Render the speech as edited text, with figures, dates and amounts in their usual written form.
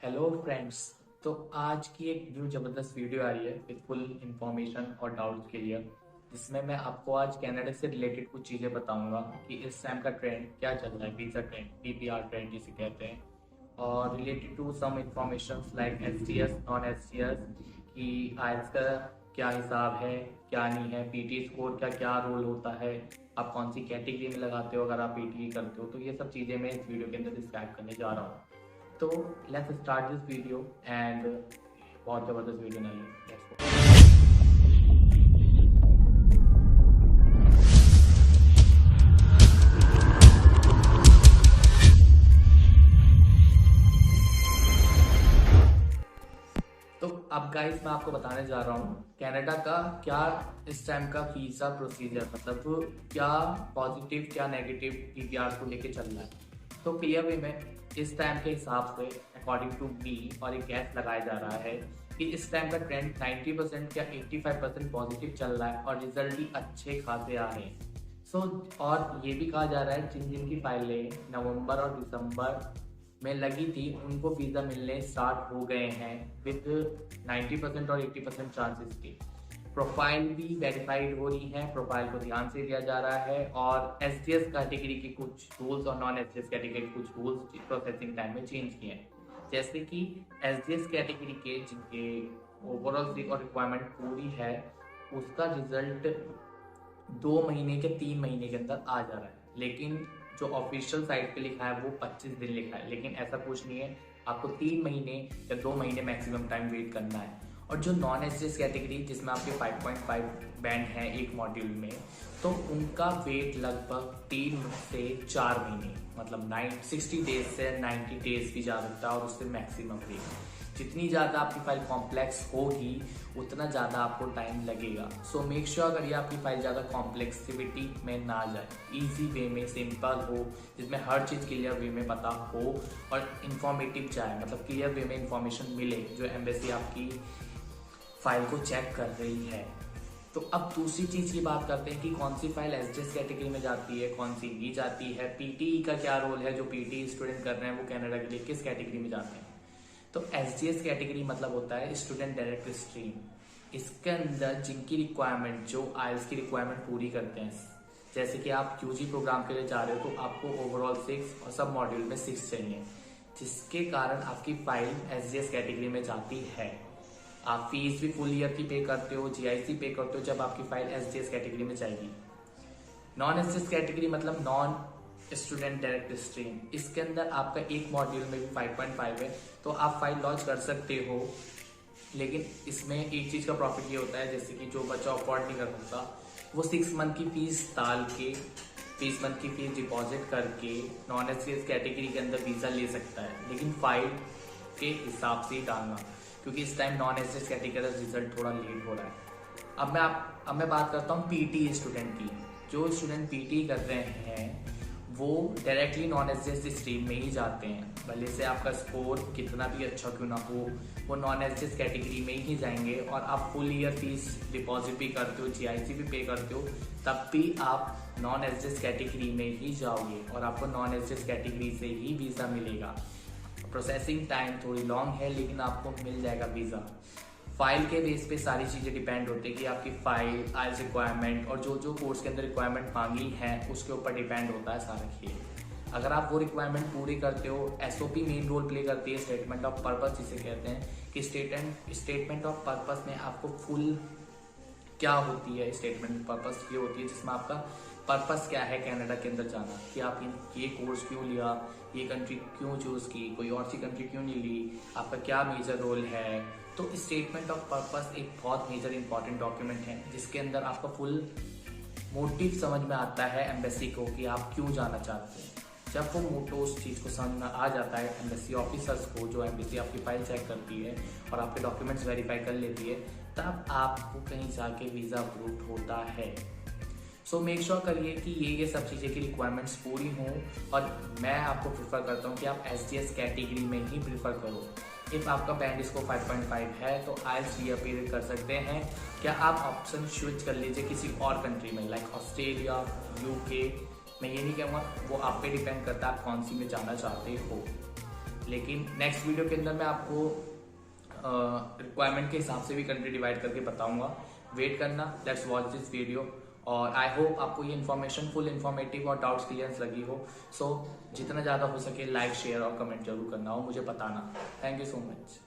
Hello friends. तो आज की एक न्यू ज़बरदस्त वीडियो आ रही है विद फुल इंफॉर्मेशन और डाउट्स क्लियर, जिसमें मैं आपको आज कनाडा से रिलेटेड कुछ चीज़ें बताऊंगा कि इस टाइम का ट्रेंड क्या चल रहा है, वीज़ा ट्रेंड, पीपीआर ट्रेंड जिसे कहते हैं, और related to some information like STS, non STS, कि आइल्स का क्या हिसाब है, क्या नहीं है, पीटी स्कोर का क्या रोल होता है, आप कौन सी कैटेगरी में लगाते हो अगर आप पीटी करते हो। तो ये सब चीज़ें मैं इस वीडियो के अंदर डिस्क्राइब करने जा रहा हूँ। तो let's start this video and बहुत ज़बरदस्त वीडियो नहीं है, लेट्स गो। तो अब गाइस मैं आपको बताने जा रहा हूँ कनाडा का क्या इस टाइम का वीज़ा प्रोसीजर, मतलब क्या पॉजिटिव क्या नेगेटिव पीपीआर को लेके चल रहा है। तो क्लियर वे में इस टाइम के हिसाब से अकॉर्डिंग टू मी और एक गैस लगाया जा रहा है कि इस टाइम का ट्रेंड 90% या 85% पॉजिटिव चल रहा है और रिजल्ट भी अच्छे खासे आ रहे हैं। और ये भी कहा जा रहा है जिन जिन की फाइलें नवंबर और दिसंबर में लगी थी उनको वीज़ा मिलने स्टार्ट हो गए हैं विद 90% और 80% चांसेस के। प्रोफाइल भी वेरीफाइड हो रही है, प्रोफाइल को ध्यान से दिया जा रहा है और एसडीएस कैटेगरी के कुछ रूल्स और नॉन एसडीएस कैटेगरी के कुछ रूल्स प्रोसेसिंग टाइम में चेंज किए हैं। जैसे कि एसडीएस कैटेगरी के जिनके ओवरऑल और रिक्वायरमेंट पूरी है उसका रिजल्ट 2 महीने के 3 महीने के अंदर आ जा रहा है, लेकिन जो ऑफिशियल साइट पे लिखा है वो 25 दिन लिखा है, लेकिन ऐसा कुछ नहीं है। आपको 3 महीने या 2 महीने मैक्सिमम टाइम वेट करना है। और जो नॉन एसडीएस कैटेगरी जिसमें आपके 5.5 बैंड हैं एक मॉड्यूल में, तो उनका वेट लगभग 3 से 4 महीने, मतलब 60 डेज से 90 डेज भी जा सकता है और उससे मैक्सिमम वेट। जितनी ज़्यादा आपकी फाइल कॉम्प्लेक्स होगी उतना ज़्यादा आपको टाइम लगेगा। सो मेक श्योर अगर ये आपकी फाइल ज़्यादा कॉम्प्लेक्सिविटी में ना जाए, इजी वे में, सिंपल हो, जिसमें हर चीज़ क्लियर वे में पता हो और इन्फॉर्मेटिव जाए, मतलब क्लियर वे में इंफॉर्मेशन मिले जो एम्बेसी आपकी फाइल को चेक कर रही है। तो अब दूसरी चीज़ की बात करते हैं कि कौन सी फाइल एसडीएस कैटेगरी में जाती है, कौन सी नहीं जाती है, पीटी का क्या रोल है, जो पीटी स्टूडेंट कर रहे हैं वो कनाडा के लिए किस कैटेगरी में जाते हैं। तो एसडीएस कैटेगरी मतलब होता है स्टूडेंट डायरेक्ट स्ट्रीम। इसके अंदर जिनकी रिक्वायरमेंट जो आइल्स की रिक्वायरमेंट पूरी करते हैं, जैसे कि आप यूजी प्रोग्राम के लिए जा रहे हो तो आपको ओवरऑल 6 और सब मॉड्यूल में 6 चाहिए, जिसके कारण आपकी फाइल एसडीएस कैटेगरी में जाती है। आप फीस भी फुल ईयर की पे करते हो, जीआईसी पे करते हो जब आपकी फाइल एसडीएस कैटेगरी में जाएगी। नॉन एसडीएस कैटेगरी मतलब नॉन स्टूडेंट डायरेक्ट स्ट्रीम। इसके अंदर आपका एक मॉड्यूल में भी 5.5 है तो आप फाइल लॉन्च कर सकते हो, लेकिन इसमें एक चीज़ का प्रॉफिट ये होता है जैसे कि जो बच्चा अफोर्ड नहीं कर सकता वो 6 मंथ की फीस डाल के 20 मंथ की फीस डिपॉजिट करके नॉन एसडीएस कैटेगरी के अंदर वीज़ा ले सकता है, लेकिन फाइल के हिसाब से ही डालना, क्योंकि इस टाइम नॉन एसडीएस कैटेगरी का रिजल्ट थोड़ा लेट हो रहा है। अब मैं बात करता हूँ पीटी स्टूडेंट की। जो स्टूडेंट पीटी कर रहे हैं वो डायरेक्टली नॉन एसडीएस स्ट्रीम में ही जाते हैं, भले से आपका स्कोर कितना भी अच्छा क्यों ना हो, वो नॉन एसडीएस कैटेगरी में ही जाएंगे। और आप फुल ईयर फीस डिपॉजिट भी करते हो, जीआईसी भी पे करते हो, तब भी आप नॉन एसडीएस कैटेगरी में ही जाओगे और आपको नॉन एसडीएस कैटेगरी से ही वीज़ा मिलेगा। प्रोसेसिंग टाइम थोड़ी लॉन्ग है लेकिन आपको मिल जाएगा वीज़ा। फाइल के बेस पे सारी चीज़ें डिपेंड होती है कि आपकी फाइल, आइल्स रिक्वायरमेंट और जो जो कोर्स के अंदर रिक्वायरमेंट मांगी है उसके ऊपर डिपेंड होता है सारा खेल। अगर आप वो रिक्वायरमेंट पूरी करते हो, एसओपी मेन रोल प्ले करती है, स्टेटमेंट ऑफ पर्पस जिसे कहते हैं कि स्टेटमेंट ऑफ पर्पस में आपको फुल क्या होती है। स्टेटमेंट पर्पस ये होती है जिसमें आपका पर्पस क्या है कनाडा के अंदर जाना, कि आप ये कोर्स क्यों लिया, ये कंट्री क्यों चूज़ की, कोई और सी कंट्री क्यों नहीं ली, आपका क्या मेजर रोल है। तो स्टेटमेंट ऑफ पर्पस एक बहुत मेजर इंपॉर्टेंट डॉक्यूमेंट है जिसके अंदर आपका फुल मोटिव समझ में आता है एम्बेसी को कि आप क्यों जाना चाहते हैं। जब वो मोटो उस चीज़ को समझ में आ जाता है एम्बेसी ऑफिसर्स को, जो एम्बेसी आपकी फाइल चेक करती है और आपके डॉक्यूमेंट्स वेरीफाई कर लेती है, तब आपको कहीं जाके वीज़ा अप्रूव होता है। सो मेक श्योर करिए कि ये सब चीज़ें की रिक्वायरमेंट्स पूरी हों, और मैं आपको प्रेफर करता हूँ कि आप एसडीएस कैटेगरी में ही प्रेफर करो। इफ़ आपका बैंड स्कोर 5.5 है तो आइल्स रीअपीयर कर सकते हैं। क्या आप ऑप्शन स्विच कर लीजिए किसी और कंट्री में, लाइक ऑस्ट्रेलिया, यूके। मैं ये नहीं कहूँगा, वो आप पे डिपेंड करता है आप कौन सी में जाना चाहते हो। लेकिन नेक्स्ट वीडियो के अंदर मैं आपको रिक्वायरमेंट के हिसाब से भी कंट्री डिवाइड करके बताऊंगा। वेट करना, लेट्स वॉच दिस वीडियो। और आई होप आपको ये इन्फॉर्मेशन फुल इन्फॉर्मेटिव और डाउट्स क्लियरेंस लगी हो। सो जितना ज़्यादा हो सके लाइक, शेयर और कमेंट जरूर करना हो, मुझे बताना। Thank you so much.